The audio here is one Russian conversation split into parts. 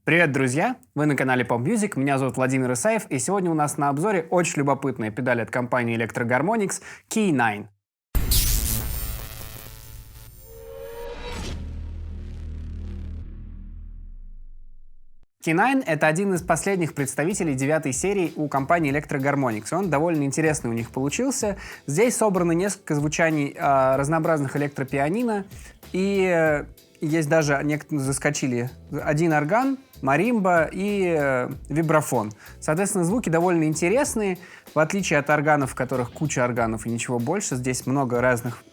Привет, друзья! Вы на канале Pop Music, меня зовут Владимир Исаев, и сегодня у нас на обзоре очень любопытная педаль от компании Electro Harmonix Key 9. Key 9 — это один из последних представителей 9-й серии у компании Electro Harmonix. Он довольно интересный у них получился. Здесь собраны несколько звучаний разнообразных электропианино, и есть даже, некоторые заскочили, один орган, маримба и вибрафон. Соответственно, звуки довольно интересные, в отличие от органов, в которых куча органов и ничего больше. Здесь много разных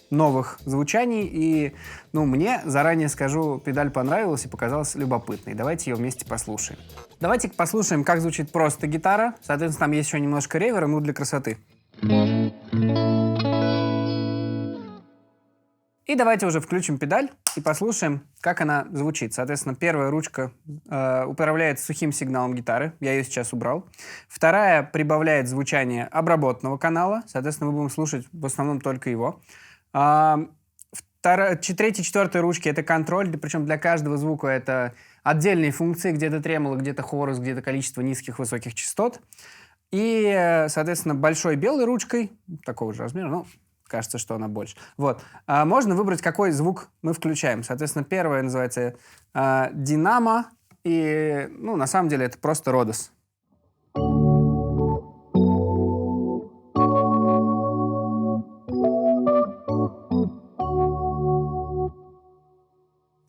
новых звучаний, и, мне, заранее скажу, педаль понравилась и показалась любопытной. Давайте ее вместе послушаем. Давайте послушаем, как звучит просто гитара. Соответственно, там есть еще немножко ревера, для красоты. И давайте уже включим педаль и послушаем, как она звучит. Соответственно, первая ручка управляет сухим сигналом гитары. Я ее сейчас убрал. Вторая прибавляет звучание обработанного канала. Соответственно, мы будем слушать в основном только его. Третья, четвертая ручки — это контроль. Причем для каждого звука это отдельные функции. Где-то тремоло, где-то хорус, где-то количество низких, высоких частот. И, соответственно, большой белой ручкой, такого же размера, кажется, что она больше. Можно выбрать, какой звук мы включаем. Соответственно, первая называется динамо. И, на самом деле, это просто родос.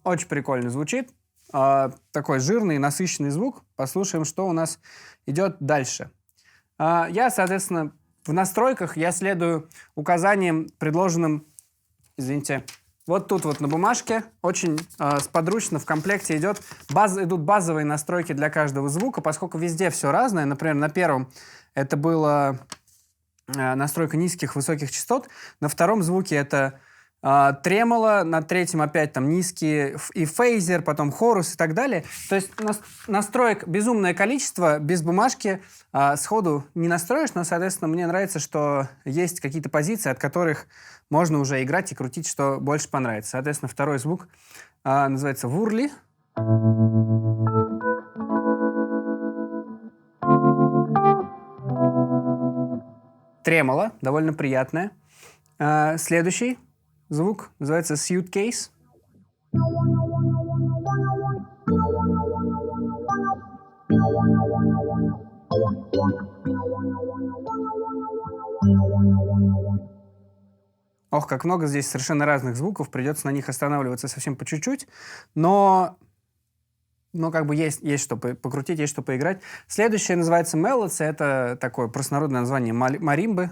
Очень прикольно звучит. Такой жирный, насыщенный звук. Послушаем, что у нас идет дальше. Соответственно, в настройках я следую указаниям, предложенным, вот тут вот на бумажке. Очень сподручно в комплекте идут базовые настройки для каждого звука, поскольку везде все разное. Например, на первом это была настройка низких, высоких частот. На втором звуке это тремоло, на третьем опять там низкие и фейзер, потом хорус и так далее. То есть настроек безумное количество, без бумажки сходу не настроишь, но, соответственно, мне нравится, что есть какие-то позиции, от которых можно уже играть и крутить, что больше понравится. Соответственно, второй звук называется вурли. Тремоло, довольно приятное. Следующий звук называется suitcase. Ох, как много здесь совершенно разных звуков, придется на них останавливаться совсем по чуть-чуть, но есть что покрутить, есть что поиграть. Следующее называется melody, это такое простонародное название маримбы.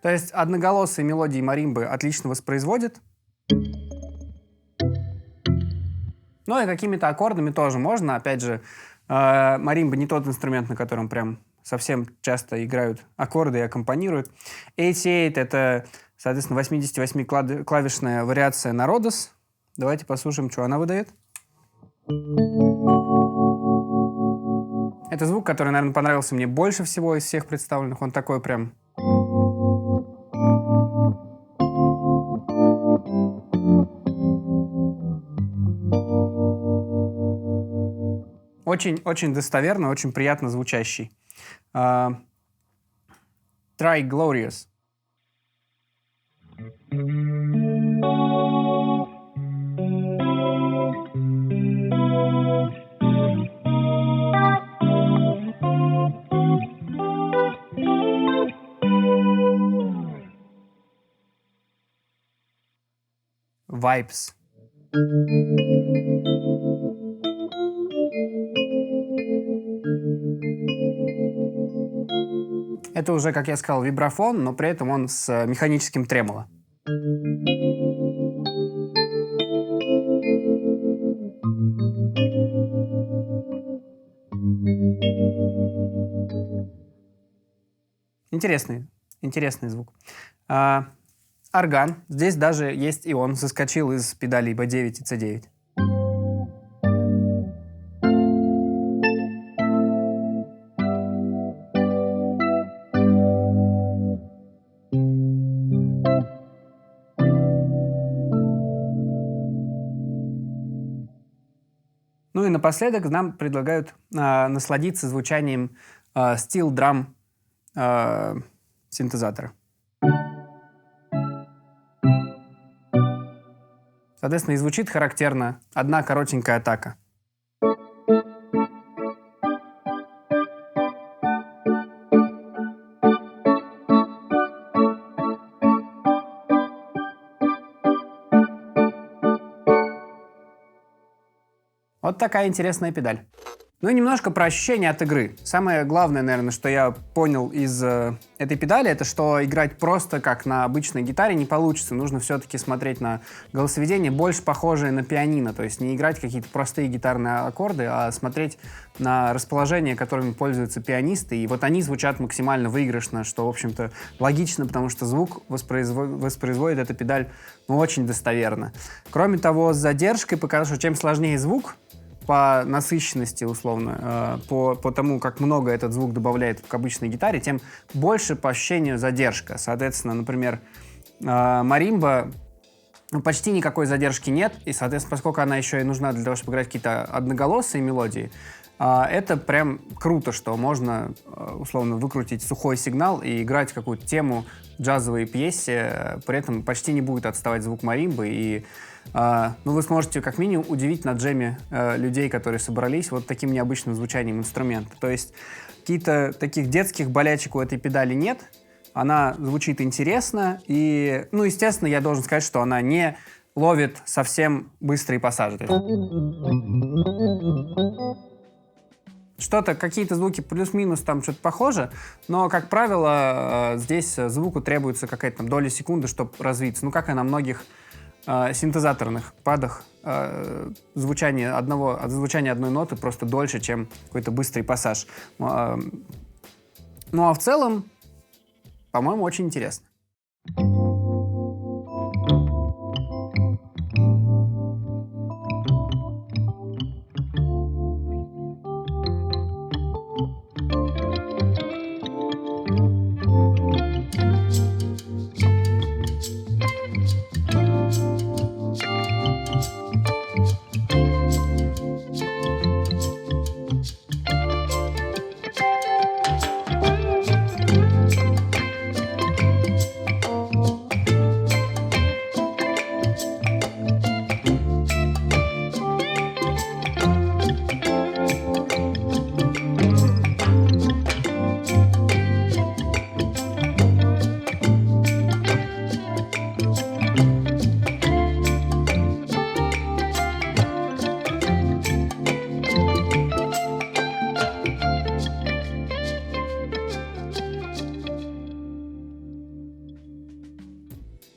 То есть одноголосые мелодии маримбы отлично воспроизводит. И какими-то аккордами тоже можно. Опять же, маримба не тот инструмент, на котором прям совсем часто играют аккорды и аккомпанируют. 88 — это, соответственно, 88-клавишная вариация на родос. Давайте послушаем, что она выдает. Это звук, который, наверное, понравился мне больше всего из всех представленных. Он такой прям... Очень достоверно, очень приятно звучащий. Try Glorious. Vibes. Это уже, как я сказал, вибрафон, но при этом он с механическим тремоло. Интересный звук. Орган. Здесь даже есть и он соскочил из педалей B9 и C9. Ну и напоследок нам предлагают насладиться звучанием Steel Drum синтезатора. Соответственно, и звучит характерно одна коротенькая атака. Вот такая интересная педаль. Ну и немножко про ощущения от игры. Самое главное, наверное, что я понял из этой педали, это что играть просто как на обычной гитаре не получится. Нужно все-таки смотреть на голосоведение, больше похожее на пианино. То есть не играть какие-то простые гитарные аккорды, а смотреть на расположение, которыми пользуются пианисты. И вот они звучат максимально выигрышно, что, в общем-то, логично, потому что звук воспроизводит эта педаль очень достоверно. Кроме того, с задержкой показалось, что чем сложнее звук, по насыщенности, условно, по тому, как много этот звук добавляет к обычной гитаре, тем больше по ощущению задержка. Соответственно, например, маримба, почти никакой задержки нет, и, соответственно, поскольку она еще и нужна для того, чтобы играть какие-то одноголосые мелодии, это прям круто, что можно, условно, выкрутить сухой сигнал и играть какую-то тему в джазовой пьесе, при этом почти не будет отставать звук маримбы, и вы сможете как минимум удивить на джеме людей, которые собрались вот таким необычным звучанием инструмента. То есть каких-то таких детских болячек у этой педали нет, она звучит интересно, и, естественно, я должен сказать, что она не ловит совсем быстрые пассажи. Что-то, какие-то звуки плюс-минус там что-то похоже, но, как правило, здесь звуку требуется какая-то там доля секунды, чтобы развиться. Как и на многих синтезаторных падах, звучание одной ноты просто дольше, чем какой-то быстрый пассаж. А в целом, по-моему, очень интересно.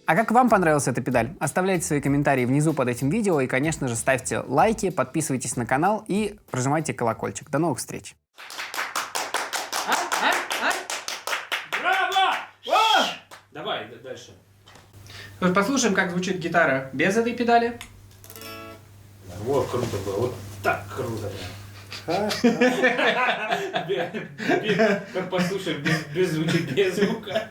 А как вам понравилась эта педаль? Оставляйте свои комментарии внизу под этим видео и, конечно же, ставьте лайки, подписывайтесь на канал и прожимайте колокольчик. До новых встреч! Браво! Давай, дальше. Послушаем, как звучит гитара без этой педали. Вот круто было, вот так круто прям. Послушай, без звука, без звука.